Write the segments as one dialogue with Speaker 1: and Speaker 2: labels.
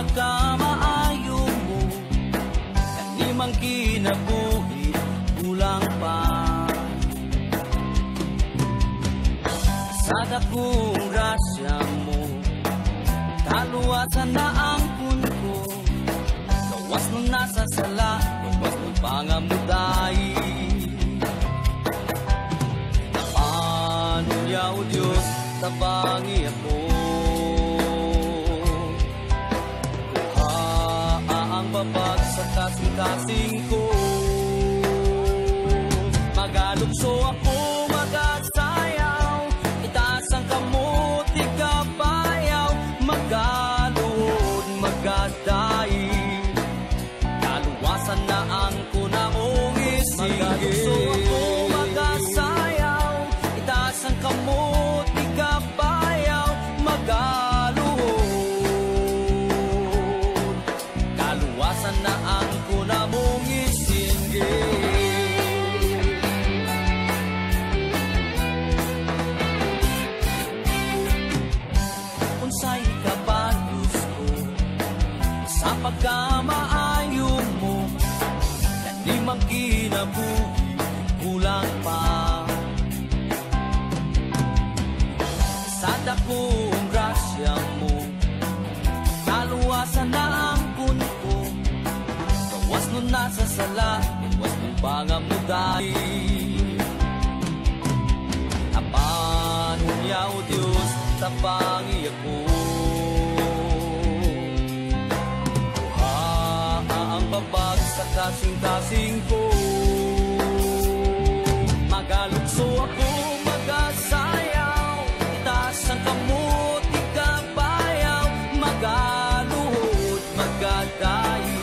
Speaker 1: pagkamaayo mo, kanimang kinabuhi, kulang pa. Sa dakong grasya mo, kaluwasan na ang punko. Gawas nung nasa sala, gawas nung pangamuday. Napaano niya o Diyos, tabangi ako. Ang babag sa kasing-kasing ko. Magalukso ako, magasayaw, itaas ang kamot, ikabayaw. Magaluhod, magadaig, kaluwasan na ang kunaong isig. Magalukso ako, magasayaw, itaas ang kamot, ikabayaw. Kaluwasan na ang kuna mong isinggit. Unsay kabalos ko sa pagkamaayo mo, kanimang kinabuhi, kulang pa. Sa dakong grasya mo, kaluwasan na ang kunko. Gawas nun nasa sala, gawas nun pangamuday. Apano niya o Diyos, tabangi ako. Kuha ang babag sa kasing-kasing ko. Magalukso ako, magasayaw, itaas ang kamot, ikabayaw. Magaluhod, magadaig,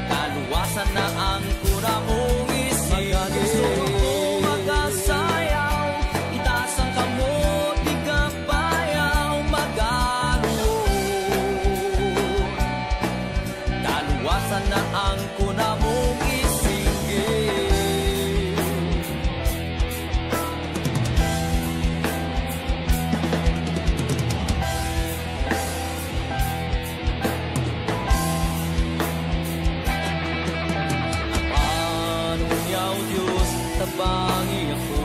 Speaker 1: kaluwasan na ang kuna mong isig. Magalukso ako, magasayaw, itaas ang kamot, ikabayaw. Magaluhod, kaluwasan na ang kuna mong isig. Tabangi ako.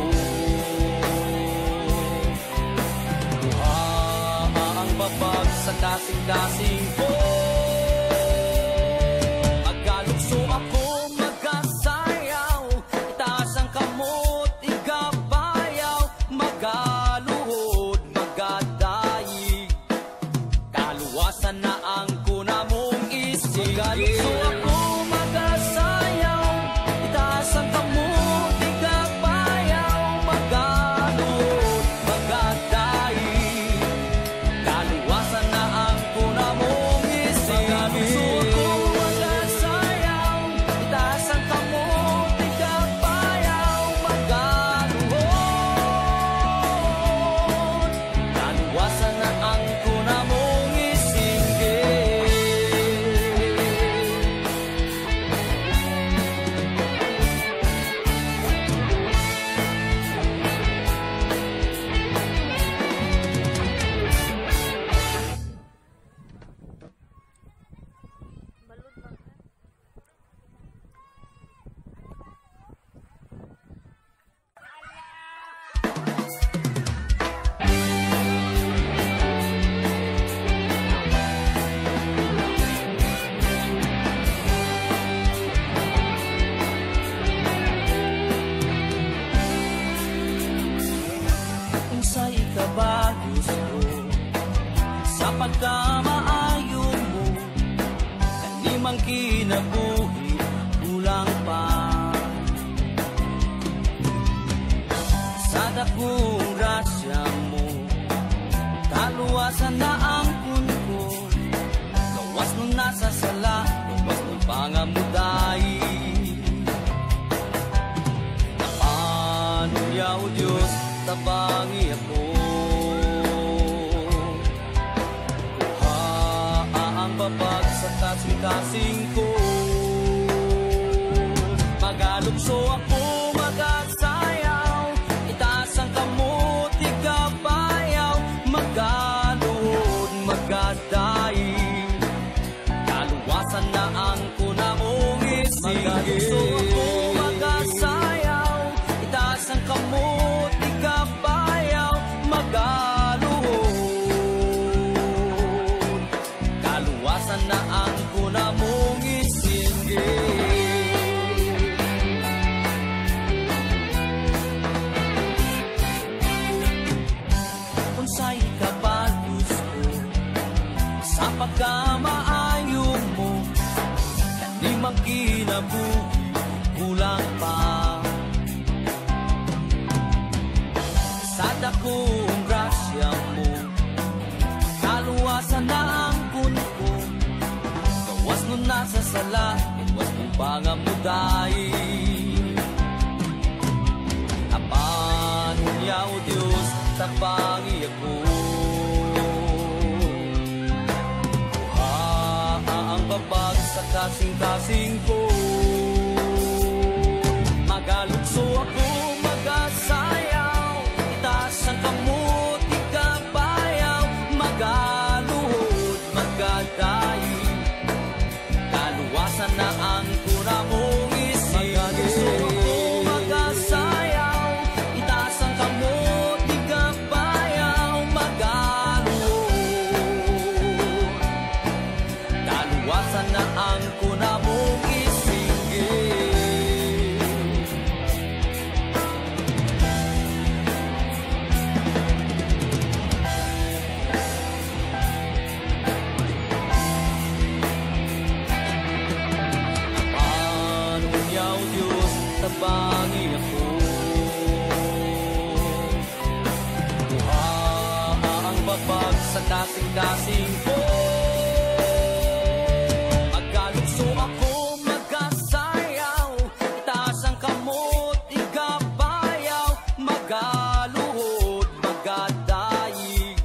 Speaker 1: Kuha ang babag sa kasing-kasing ko. Magalukso ako, magasayaw, itaas ang kamot, ikabayaw. Magaluhod, magadaig, kaluwasan na ang kuna mong isig. Magalukso ako, magasayaw, itaas ang kamot, pagkamaayo mo, kanimang kinabuhi, kulang pa. Sa dakong grasya mo, kaluwasan na ang kunko. Gawas nun nasa sala, gawas nun pangamuday. Napaano niya o Diyos, tabangi ako. Babag sa kasing-kasing ko. Magalukso ako, magasayaw, itaas ang kamot, ikabayaw. Magaluhod, magadaig, akong grasya mo, kaluwasan na ang kunko, gawas nun nasa sala, gawas mong pangamuday. Apan yaw Diyos, tabangi ako, ang babag sa kasing-kasing ko. Magalukso ako, magasayaw, itaas ang kamot, ikabayaw, magaluhod, magadayi, kaluwasan na ang kuna mong isip. Magalukso ako, magasayaw, itaas ang kamot, ikabayaw, magaluhod, kaluwasan na ang kuna mong isingin. Apanunyaw Diyos, tabangi ako, kuha ang babag sa kasing-kasing ko. Magalukso ako, magasayaw, itaas ang kamot, igabayaw, magaluhod, magadayi,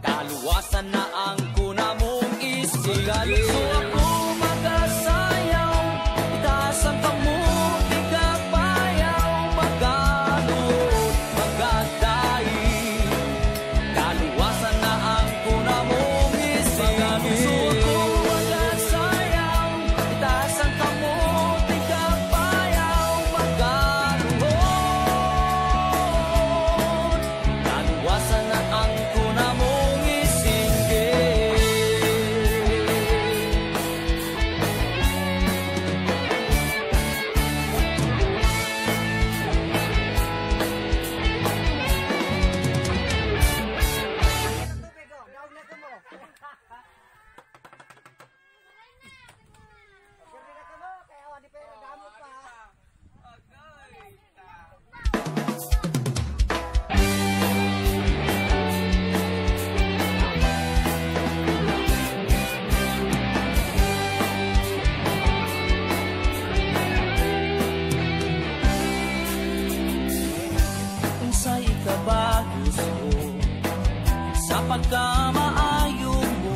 Speaker 1: kaluwasan na ang kuna mong isip. Magalukso ako, magasayaw, itaas ang kamot, igabayaw, magaluhod, magadayi, kaluwasan na ang kuna mong isip. Magalukso ako, magasayaw, itaas ang kamot, igabayaw, magaluhod, kaluwasan na ang kuna mong isingin. Unsay ikabagos ko sa pagkamaayo mo,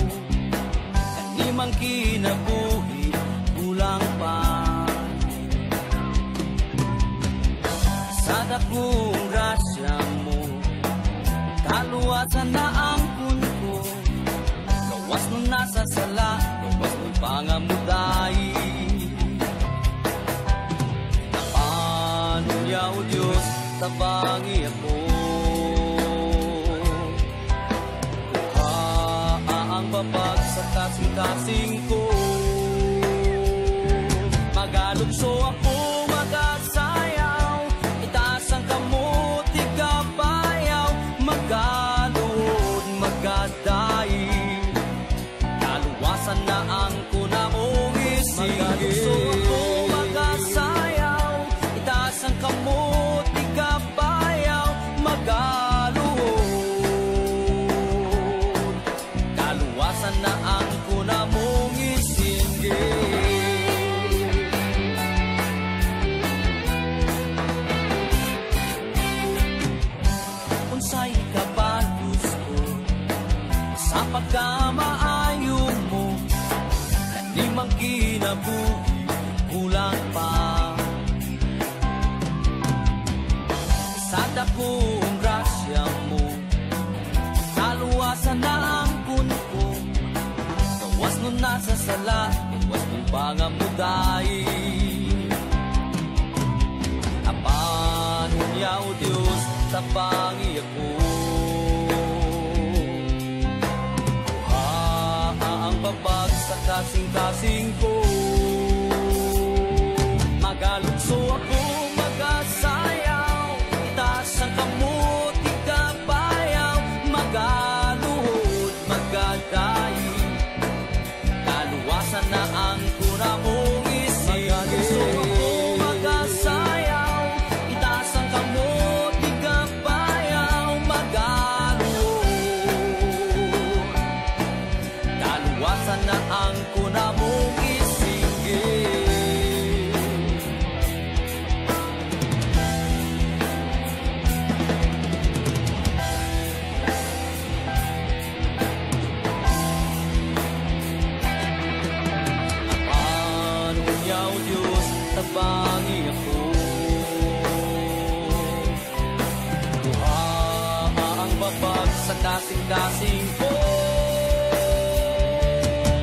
Speaker 1: kanimang kinabuhi kulang pa. Sa dakong grasya mo, kaluwasan na ang kunko, gawas nun nasa sala, gawas nun pangamuday. Apanunyaw Diyos, tabangi ako, kuha ang babag sa kasing-kasing ko. Magalukso ako, magasayaw, itaas ang kamot, igabayaw, magaluhod, magadayi, kaluwasan na ang kuna mong isip. Magalukso ako, magasayaw, itaas ang kamot, igabayaw, magaluhod, kaluwasan na ang kuna mong isingin. Unsay kabalos ko sa pagkamaayo mo, kanimang kinabuhi kulang pa. Sa dakong grasya mo, kaluwasan na ang kunko, gawas nun nasa sala, gawas mong pangamuday. Apanunyaw Diyos, tabangi ako, kuha ang babag sa kasing-kasing ko. Magalukso ako, magasayaw, itaas ang kamot, ikabayaw, magaluhod, magadayi, kaluwasan na ang kuna mong isip. Magalukso ako, magasayaw, itaas ang kamot, ikabayaw, sa kasing-kasing ko.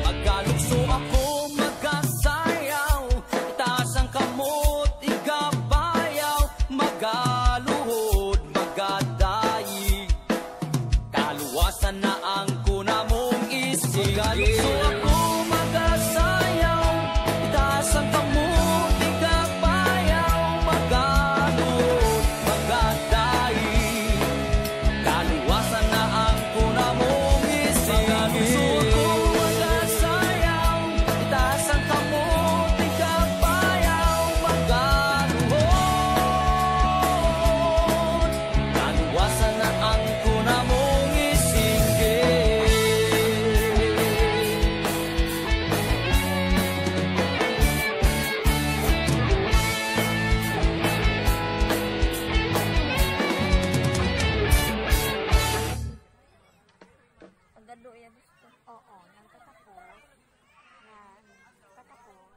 Speaker 1: Magkalukso ako, magkasayaw, itaas ang kamot, igabayaw, magaluhod, magadaig, kaluwasan na ang kuna mong isig. Magkalukso ako, magkasayaw, itaas ang kamot, igabayaw, magaluhod, magadaig, kaluwasan na ang kuna mong isig. Magkalukso ako, magkasayaw, itaas ang kamot, igabayaw, magaluhod, kaluwasan na ang kuna mong isig.
Speaker 2: Pagdado yan gusto. Oo, nang tatapos. Tatapos.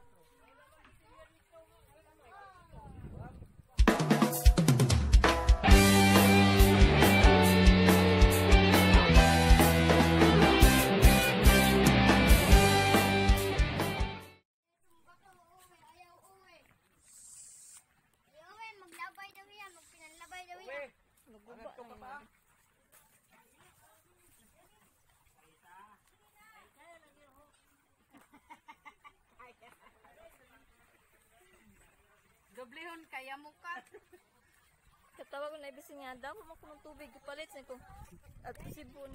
Speaker 3: Maglabay daw yan, magpinanlabay daw yan.
Speaker 2: Naguba na yun.
Speaker 3: Doblehon kaya mo ka.
Speaker 2: Katawag ko na ibig niya, damo mo ko ng tubig, ipalit sa ko. At sibon.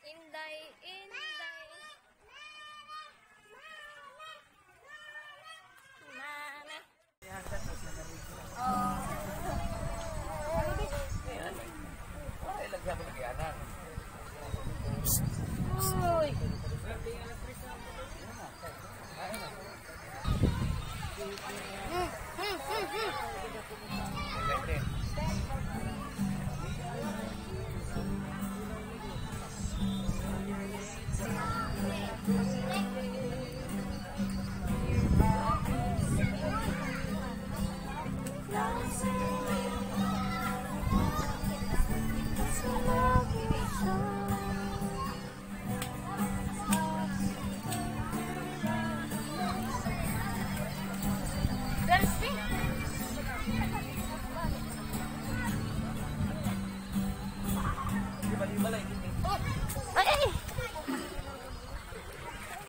Speaker 2: Inday